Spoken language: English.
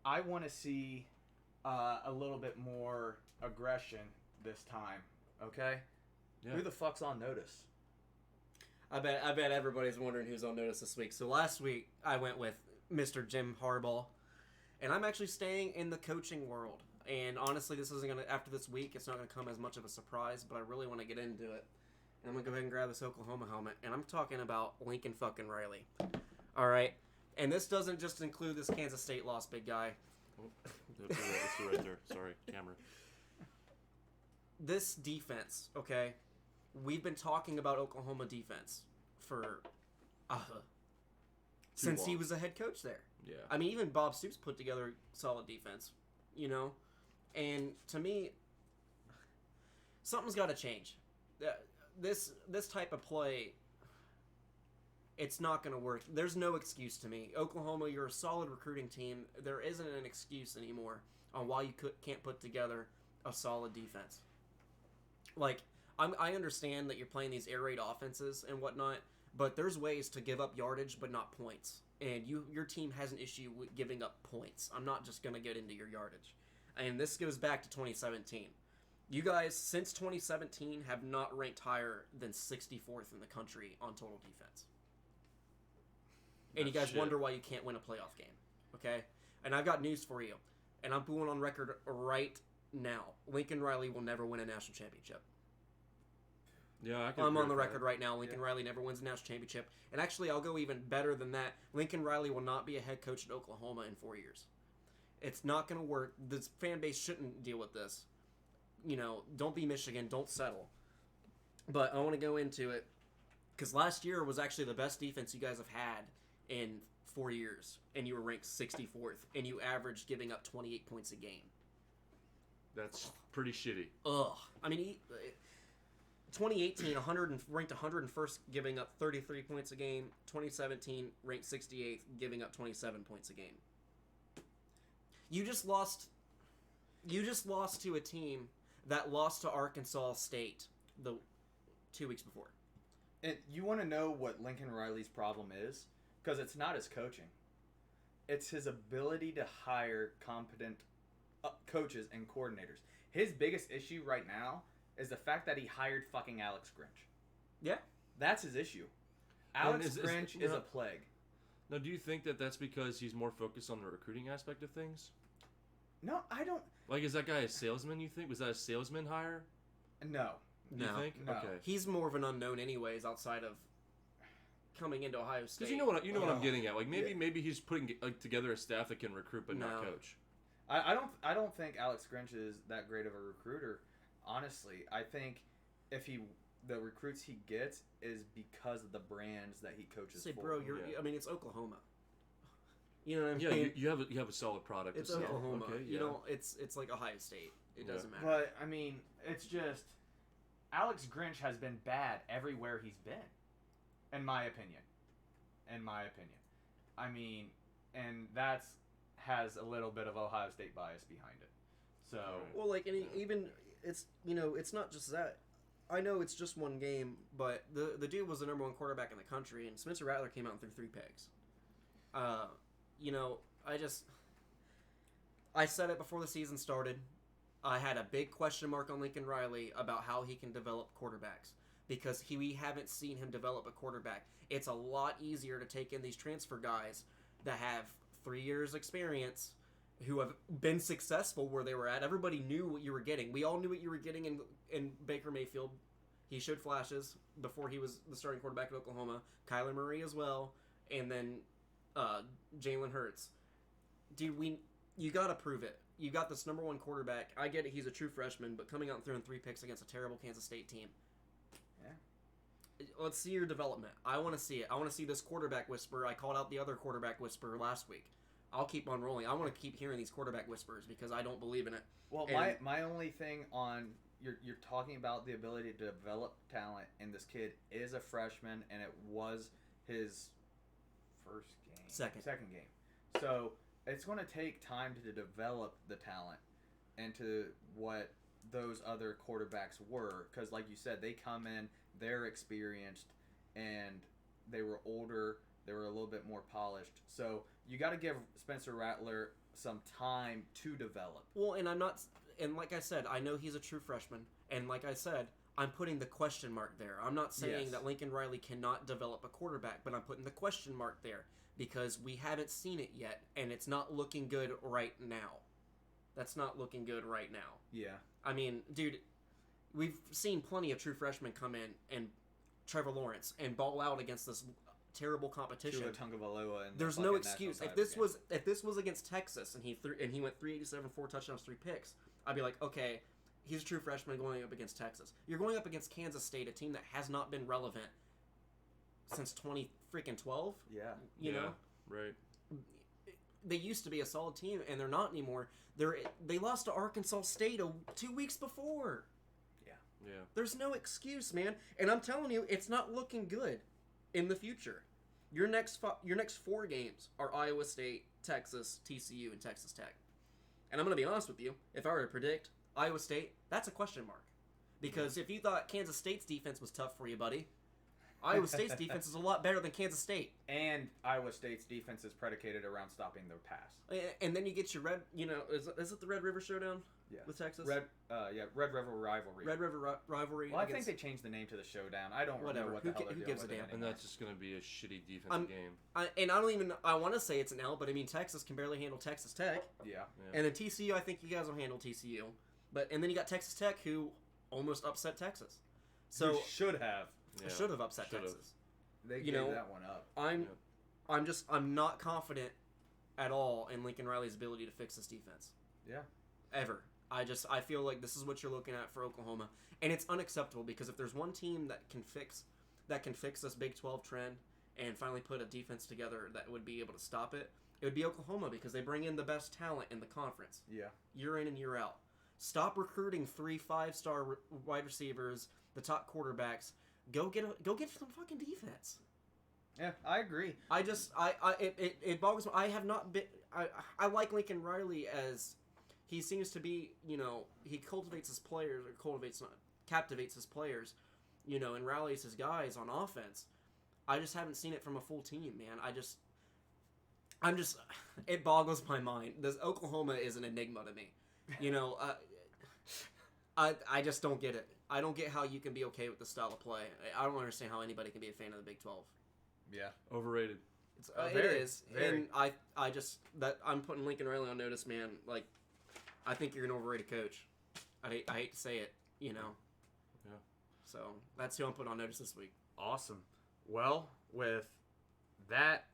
I want to see a little bit more aggression this time. Okay, Yeah. who the fuck's on notice? I bet everybody's wondering who's on notice this week. So last week I went with Mr. Jim Harbaugh, and I'm actually staying in the coaching world. And honestly, this isn't gonna after this week, it's not gonna come as much of a surprise. But I really want to get into it, and I'm gonna go ahead and grab this Oklahoma helmet, and I'm talking about Lincoln fucking Riley. All right, and this doesn't just include this Kansas State loss, big guy. Let's do right there. Sorry, camera. This defense, okay, we've been talking about Oklahoma defense for since he long. was a head coach there. Yeah. I mean, even Bob Stoops put together solid defense, you know? And to me, something's got to change. This type of play, it's not going to work. There's no excuse to me. Oklahoma, you're a solid recruiting team. There isn't an excuse anymore on why you can't put together a solid defense. Like, I understand that you're playing these air raid offenses and whatnot, but there's ways to give up yardage but not points. And your team has an issue with giving up points. I'm not just going to get into your yardage. And this goes back to 2017. You guys, since 2017, have not ranked higher than 64th in the country on total defense. And you That's guys shit. wonder why you can't win a playoff game. Okay? And I've got news for you. And I'm going on record right now. Lincoln Riley will never win a national championship. Yeah, I can I'm agree on the with record that. right now. Lincoln Riley never wins a national championship. And actually, I'll go even better than that. Lincoln Riley will not be a head coach at Oklahoma in 4 years. It's not going to work. This fan base shouldn't deal with this. You know, don't be Michigan. Don't settle. But I want to go into it because last year was actually the best defense you guys have had in 4 years. And you were ranked 64th. And you averaged giving up 28 points a game. That's pretty shitty. Ugh. I mean, 2018, ranked 101st, giving up 33 points a game. 2017, ranked 68th, giving up 27 points a game. You just lost to a team that lost to Arkansas State the 2 weeks before. And you want to know what Lincoln Riley's problem is? Because it's not his coaching. It's his ability to hire competent coaches and coordinators. His biggest issue right now is the fact that he hired fucking Alex Grinch. Yeah. That's his issue. Alex is- Grinch is a plague. Now, do you think that that's because he's more focused on the recruiting aspect of things? No, I don't. Like, is that guy a salesman, you think? Was that a salesman hire? No. You No. think? No. Okay. He's more of an unknown anyways outside of coming into Ohio State. Because you know what I'm Oh. getting at. Like, maybe Yeah. maybe he's putting together a staff that can recruit but not No. coach. I don't think Alex Grinch is that great of a recruiter. Honestly, I think if the recruits he gets is because of the brands that he coaches Say, for. bro, Yeah. I mean, it's Oklahoma. You know what I Yeah, mean? you have a solid product It's to sell. Oklahoma. Okay, You yeah. know, it's like Ohio State. It doesn't matter. But I mean, it's just Alex Grinch has been bad everywhere he's been, in my opinion. I mean, and that's has a little bit of Ohio State bias behind it. So Well, like, and even it's it's not just that. I know it's just one game, but the dude was the number one quarterback in the country, and Spencer Rattler came out and threw 3 picks. I said it before the season started. I had a big question mark on Lincoln Riley about how he can develop quarterbacks because we haven't seen him develop a quarterback. It's a lot easier to take in these transfer guys that have 3 years experience who have been successful where they were at. Everybody knew what you were getting. We all knew what you were getting in Baker Mayfield. He showed flashes before he was the starting quarterback at Oklahoma. Kyler Murray as well. And then Jalen Hurts. Dude, you got to prove it. You got this number one quarterback. I get it, he's a true freshman, but coming out and throwing 3 picks against a terrible Kansas State team. yeah. Let's see your development. I want to see it. I want to see this quarterback whisper. I called out the other quarterback whisperer last week. I'll keep on rolling. I want to keep hearing these quarterback whispers because I don't believe in it. Well, And- my only thing on you're talking about the ability to develop talent, and this kid is a freshman, and it was his first game, second game. So it's going to take time to develop the talent into what those other quarterbacks were, because like you said, they come in, they're experienced, and they were older. They were a little bit more polished. So you got to give Spencer Rattler some time to develop. Well, and I'm not, and like I said, I know he's a true freshman, and like I said, I'm putting the question mark there. I'm not saying that Lincoln Riley cannot develop a quarterback, but I'm putting the question mark there because we haven't seen it yet, and it's not looking good right now. That's not looking good right now. Yeah. I mean, dude, we've seen plenty of true freshmen come in and Trevor Lawrence and ball out against this terrible competition. Tua Tagovailoa and there's no excuse. If this was against Texas and he went 387, 4 touchdowns, 3 picks, I'd be like, okay, he's a true freshman going up against Texas. You're going up against Kansas State, a team that has not been relevant since 2012. Yeah. You know, right. They used to be a solid team, and they're not anymore. They lost to Arkansas State 2 weeks before. Yeah. There's no excuse, man. And I'm telling you, it's not looking good in the future. Your next 4 games are Iowa State, Texas, TCU, and Texas Tech. And I'm going to be honest with you. If I were to predict Iowa State, that's a question mark. Because if you thought Kansas State's defense was tough for you, buddy, Iowa State's defense is a lot better than Kansas State. And Iowa State's defense is predicated around stopping their pass. And then you get your is it the Red River Showdown? Yeah. With Texas? Red River Rivalry. Red River Rivalry. Well, I think they changed the name to the Showdown. I don't know what the hell they're doing. Who gives a damn? And that's just going to be a shitty defensive game. I want to say it's an L, but I mean, Texas can barely handle Texas Tech. Yeah. And then TCU, I think you guys will handle TCU. And then you got Texas Tech, who almost upset Texas. So you should have. Yeah. Should have upset Texas. They gave that one up. I'm not confident at all in Lincoln Riley's ability to fix this defense. Yeah. Ever. I feel like this is what you're looking at for Oklahoma, and it's unacceptable because if there's one team that can fix this Big 12 trend and finally put a defense together that would be able to stop it, it would be Oklahoma because they bring in the best talent in the conference. Yeah. Year in and year out. Stop recruiting 3 5-star wide receivers, the top quarterbacks. Go get some fucking defense. Yeah, I agree. It boggles me. I have not been. I like Lincoln Riley as he seems to be. You know, he captivates his players, and rallies his guys on offense. I just haven't seen it from a full team, man. I'm just. It boggles my mind. This Oklahoma is an enigma to me. You know, I just don't get it. I don't get how you can be okay with the style of play. I don't understand how anybody can be a fan of the Big 12. Yeah. Overrated. It is. And I'm putting Lincoln Riley on notice, man. Like, I think you're an overrated coach. I hate to say it, you know. Yeah. So, that's who I'm putting on notice this week. Awesome. Well, with that